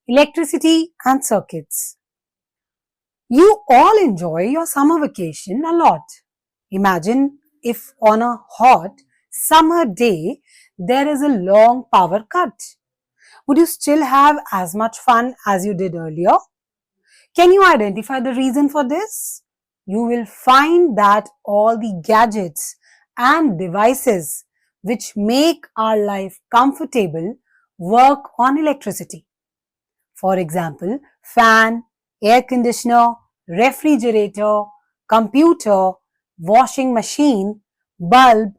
Electricity and circuits. You all enjoy your summer vacation a lot. Imagine if on a hot summer day there is a long power cut. Would you still have as much fun as you did earlier? Can you identify the reason for this? You will find that all the gadgets and devices which make our life comfortable work on electricity. For example, fan, air conditioner, refrigerator, computer, washing machine, bulb,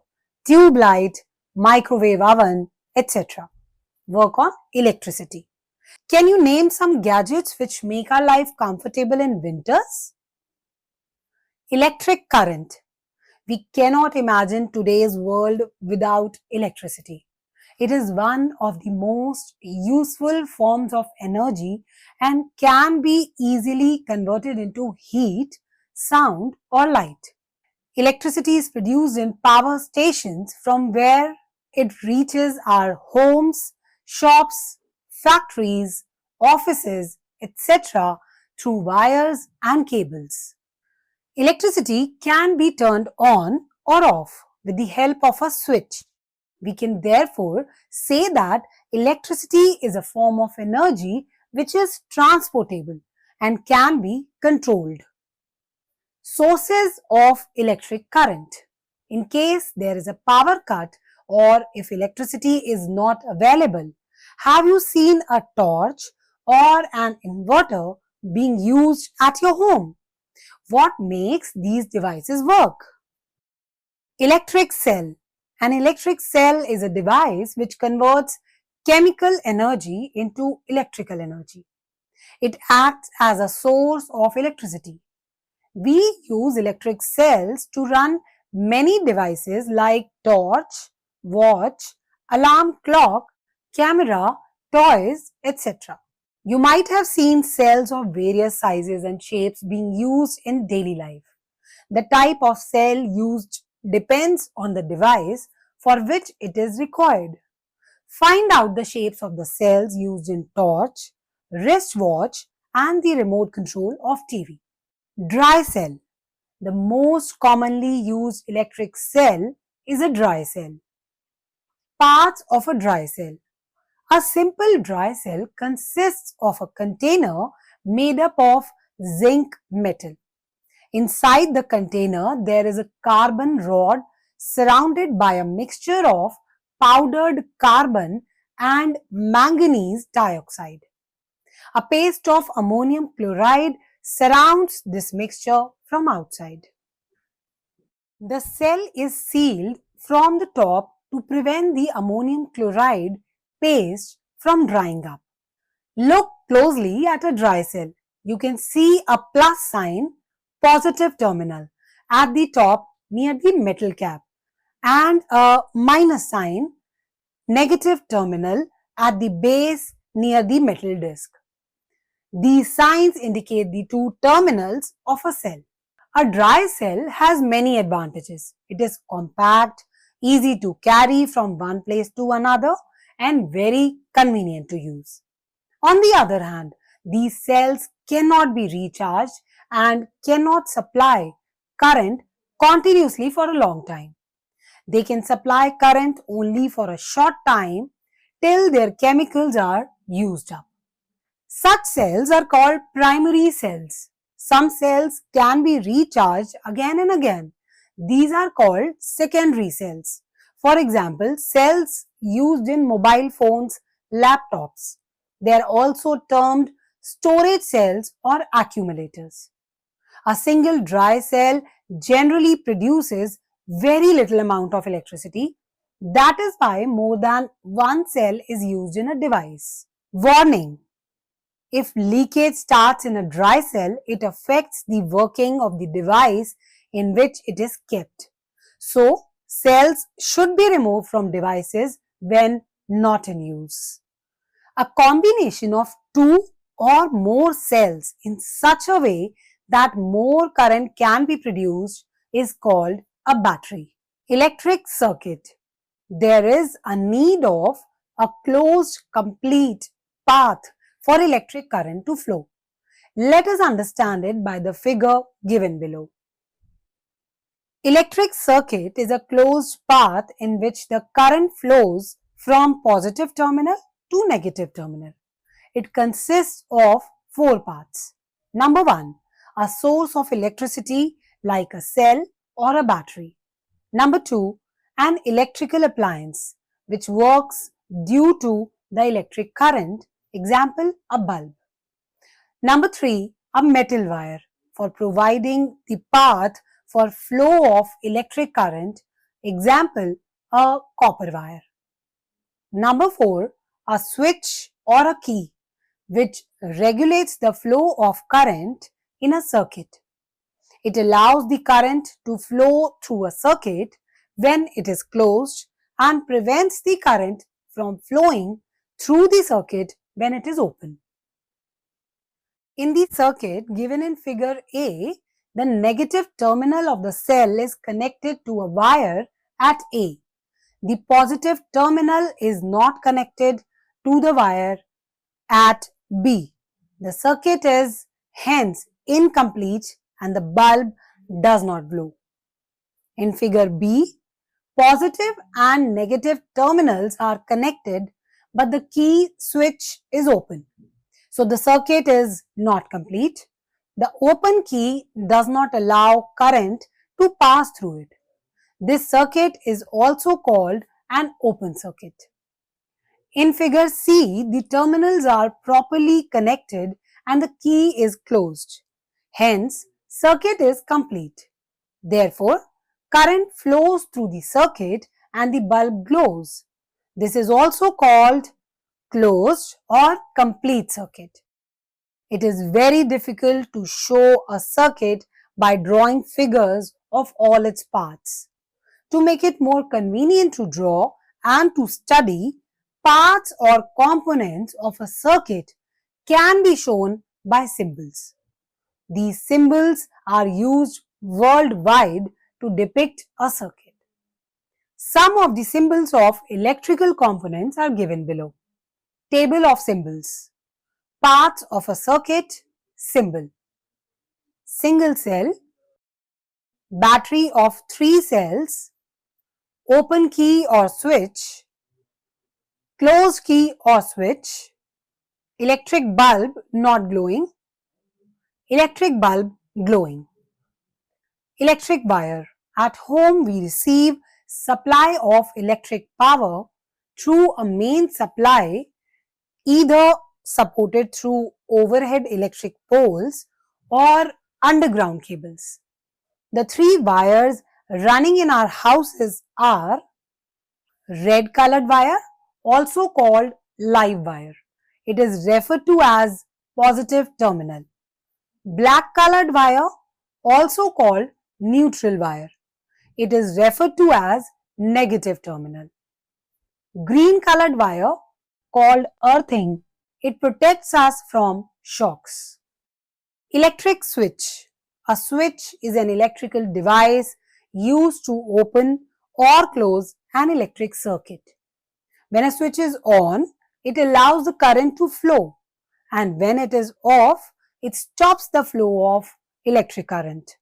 tube light, microwave oven, etc. work on electricity. Can you name some gadgets which make our life comfortable in winters? Electric current. We cannot imagine today's world without electricity. It is one of the most useful forms of energy and can be easily converted into heat, sound, or light. Electricity is produced in power stations from where it reaches our homes, shops, factories, offices, etc. through wires and cables. Electricity can be turned on or off with the help of a switch. We can therefore say that electricity is a form of energy which is transportable and can be controlled. Sources of electric current. In case there is a power cut or if electricity is not available, have you seen a torch or an inverter being used at your home? What makes these devices work? Electric cell. An electric cell is a device which converts chemical energy into electrical energy. It acts as a source of electricity. We use electric cells to run many devices like torch, watch, alarm clock, camera, toys, etc. You might have seen cells of various sizes and shapes being used in daily life. The type of cell used depends on the device for which it is required. Find out the shapes of the cells used in torch, wristwatch, and the remote control of TV. Dry cell. The most commonly used electric cell is a dry cell. Parts of a dry cell. A simple dry cell consists of a container made up of zinc metal. Inside the container, there is a carbon rod surrounded by a mixture of powdered carbon and manganese dioxide. A paste of ammonium chloride surrounds this mixture from outside. The cell is sealed from the top to prevent the ammonium chloride paste from drying up. Look closely at a dry cell. You can see a plus sign, positive terminal, at the top near the metal cap and a minus sign, negative terminal, at the base near the metal disc. These signs indicate the two terminals of a cell. A dry cell has many advantages. It is compact, easy to carry from one place to another, and very convenient to use. On the other hand, these cells cannot be recharged and cannot supply current continuously for a long time. They can supply current only for a short time till their chemicals are used up. Such cells are called primary cells. Some cells can be recharged again and again. These are called secondary cells. For example, cells used in mobile phones, laptops. They are also termed storage cells or accumulators. A single dry cell generally produces very little amount of electricity. That is why more than one cell is used in a device. Warning: if leakage starts in a dry cell, it affects the working of the device in which it is kept. So, cells should be removed from devices when not in use. A combination of two or more cells in such a way that more current can be produced is called a battery. Electric circuit. There is a need of a closed, complete path for electric current to flow. Let us understand it by the figure given below. Electric circuit is a closed path in which the current flows from positive terminal to negative terminal. It consists of four parts. Number one, a source of electricity like a cell or a battery. Number two, an electrical appliance which works due to the electric current, example, a bulb. Number three, a metal wire for providing the path for flow of electric current, example, a copper wire. Number four, a switch or a key which regulates the flow of current in a circuit. It allows the current to flow through a circuit when it is closed and prevents the current from flowing through the circuit when it is open. In the circuit given in figure A, the negative terminal of the cell is connected to a wire at A. The positive terminal is not connected to the wire at B. The circuit is hence incomplete and the bulb does not glow. In figure B, positive and negative terminals are connected but the key switch is open. So the circuit is not complete. The open key does not allow current to pass through it. This circuit is also called an open circuit. In figure C, the terminals are properly connected and the key is closed. Hence, circuit is complete. Therefore, current flows through the circuit and the bulb glows. This is also called closed or complete circuit. It is very difficult to show a circuit by drawing figures of all its parts. To make it more convenient to draw and to study, parts or components of a circuit can be shown by symbols. These symbols are used worldwide to depict a circuit. Some of the symbols of electrical components are given below. Table of symbols. Parts of a circuit, symbol. Single cell, battery of 3 cells, open key or switch, closed key or switch, electric bulb not glowing, electric bulb glowing. Electric wire. At home we receive supply of electric power through a main supply either supported through overhead electric poles or underground cables. The 3 wires running in our houses are red colored wire, also called live wire. It is referred to as positive terminal. Black colored wire, also called neutral wire. It is referred to as negative terminal. Green colored wire, called earthing, it protects us from shocks. Electric switch. A switch is an electrical device used to open or close an electric circuit. When a switch is on, it allows the current to flow, and when it is off, it stops the flow of electric current.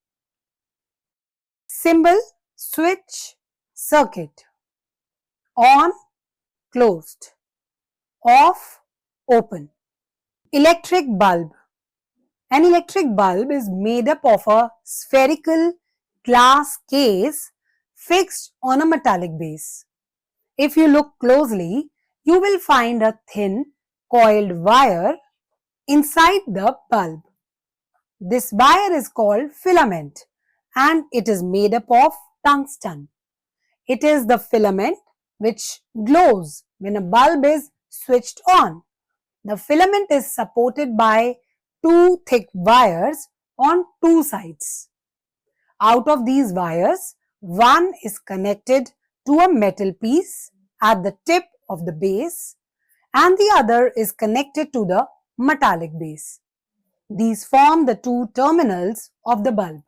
Symbol, switch, circuit. On, closed. Off, open. Electric bulb. An electric bulb is made up of a spherical glass case fixed on a metallic base. If you look closely, you will find a thin coiled wire inside the bulb. This wire is called filament and it is made up of tungsten. It is the filament which glows when a bulb is switched on. The filament is supported by 2 thick wires on 2 sides. Out of these wires, one is connected to a metal piece at the tip of the base and the other is connected to the metallic base. These form the 2 terminals of the bulb.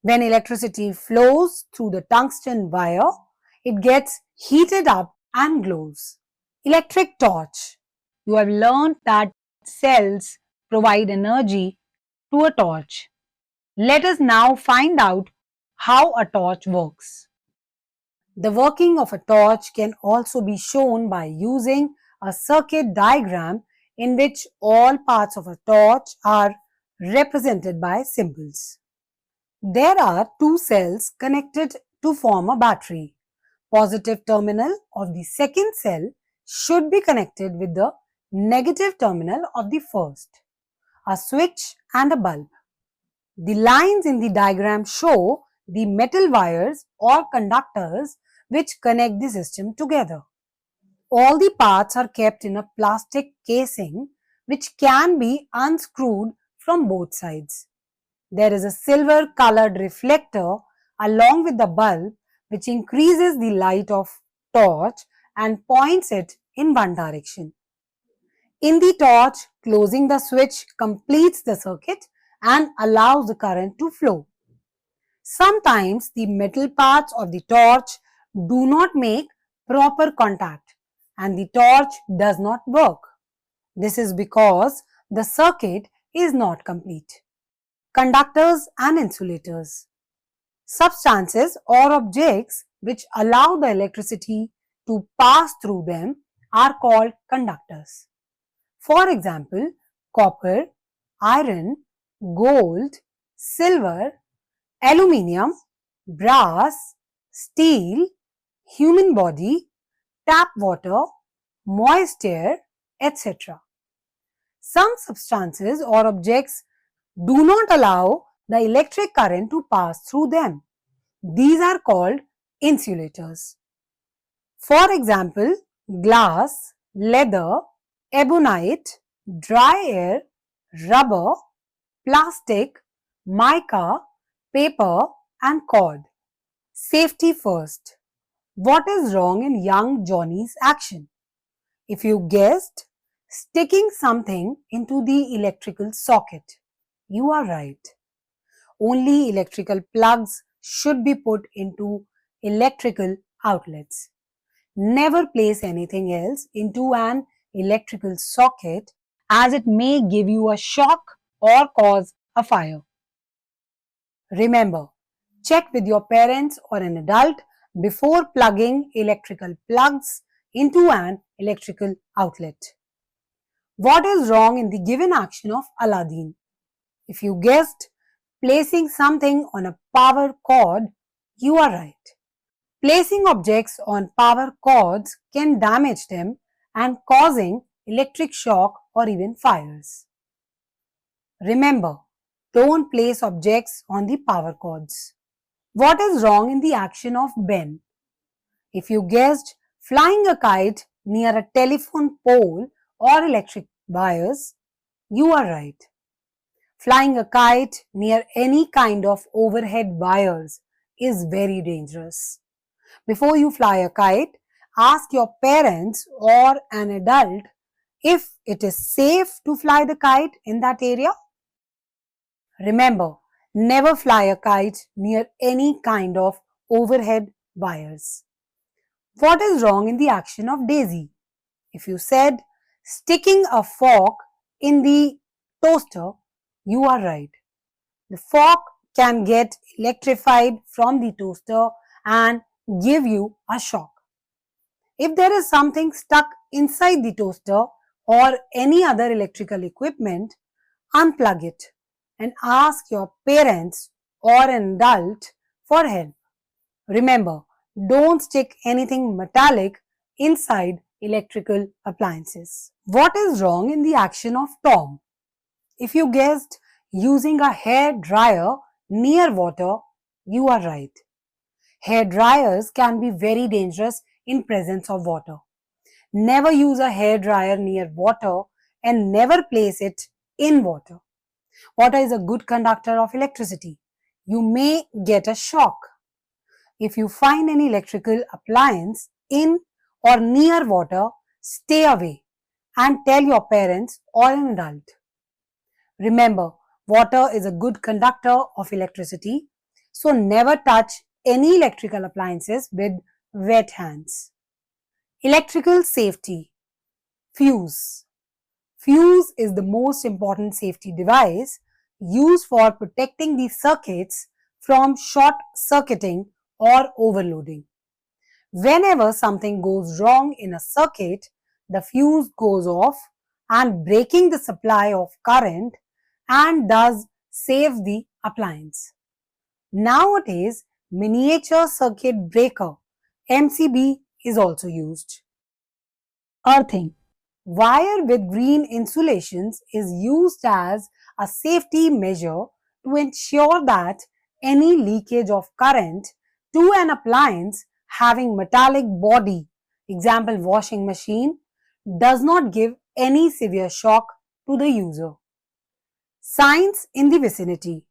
When electricity flows through the tungsten wire, it gets heated up and glows. Electric torch. You have learned that cells provide energy to a torch. Let us now find out how a torch works. The working of a torch can also be shown by using a circuit diagram in which all parts of a torch are represented by symbols. There are two cells connected to form a battery. Positive terminal of the second cell should be connected with the negative terminal of the first. A switch and a bulb. The lines in the diagram show the metal wires or conductors which connect the system together. All the parts are kept in a plastic casing which can be unscrewed from both sides. There is a silver colored reflector along with the bulb which increases the light of torch and points it in one direction. In the torch, closing the switch completes the circuit and allows the current to flow. Sometimes the metal parts of the torch do not make proper contact and the torch does not work. This is because the circuit is not complete. Conductors and insulators. Substances or objects which allow the electricity to pass through them are called conductors. For example, copper, iron, gold, silver, aluminium, brass, steel, human body, tap water, moist air, etc. Some substances or objects do not allow the electric current to pass through them. These are called insulators. For example, glass, leather, ebonite, dry air, rubber, plastic, mica, paper and cord. Safety first. What is wrong in young Johnny's action? If you guessed sticking something into the electrical socket, you are right. Only electrical plugs should be put into electrical outlets. Never place anything else into an electrical socket as it may give you a shock or cause a fire. Remember, check with your parents or an adult before plugging electrical plugs into an electrical outlet. What is wrong in the given action of Aladdin? If you guessed placing something on a power cord, you are right. Placing objects on power cords can damage them and causing electric shock or even fires. Remember, don't place objects on the power cords. What is wrong in the action of Ben? If you guessed flying a kite near a telephone pole or electric wires, you are right. Flying a kite near any kind of overhead wires is very dangerous. Before you fly a kite, ask your parents or an adult if it is safe to fly the kite in that area. Remember, never fly a kite near any kind of overhead wires. What is wrong in the action of Daisy? If you said sticking a fork in the toaster, you are right. The fork can get electrified from the toaster and give you a shock. If there is something stuck inside the toaster or any other electrical equipment, unplug it and ask your parents or an adult for help. Remember, don't stick anything metallic inside electrical appliances. What is wrong in the action of Tom? If you guessed using a hair dryer near water, you are right. Hair dryers can be very dangerous in presence of water. Never use a hair dryer near water and never place it in water. Water is a good conductor of electricity. You may get a shock. If you find any electrical appliance in or near water, stay away and tell your parents or an adult. Remember, water is a good conductor of electricity, so never touch any electrical appliances with wet hands. Electrical safety. Fuse. Fuse is the most important safety device used for protecting the circuits from short circuiting or overloading. Whenever something goes wrong in a circuit, the fuse goes off and breaking the supply of current and thus save the appliance. Nowadays, miniature circuit breaker MCB is also used. Earthing. Wire with green insulations is used as a safety measure to ensure that any leakage of current to an appliance having metallic body, example washing machine, does not give any severe shock to the user. Signs in the vicinity.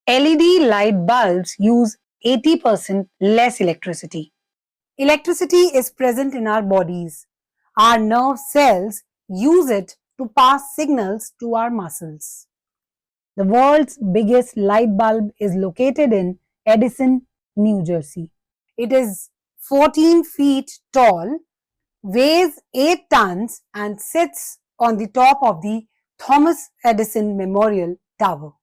LED light bulbs use 80% less electricity. Electricity is present in our bodies. Our nerve cells use it to pass signals to our muscles. The world's biggest light bulb is located in Edison, New Jersey. It is 14 feet tall, weighs 8 tons and sits on the top of the Thomas Edison Memorial Tower.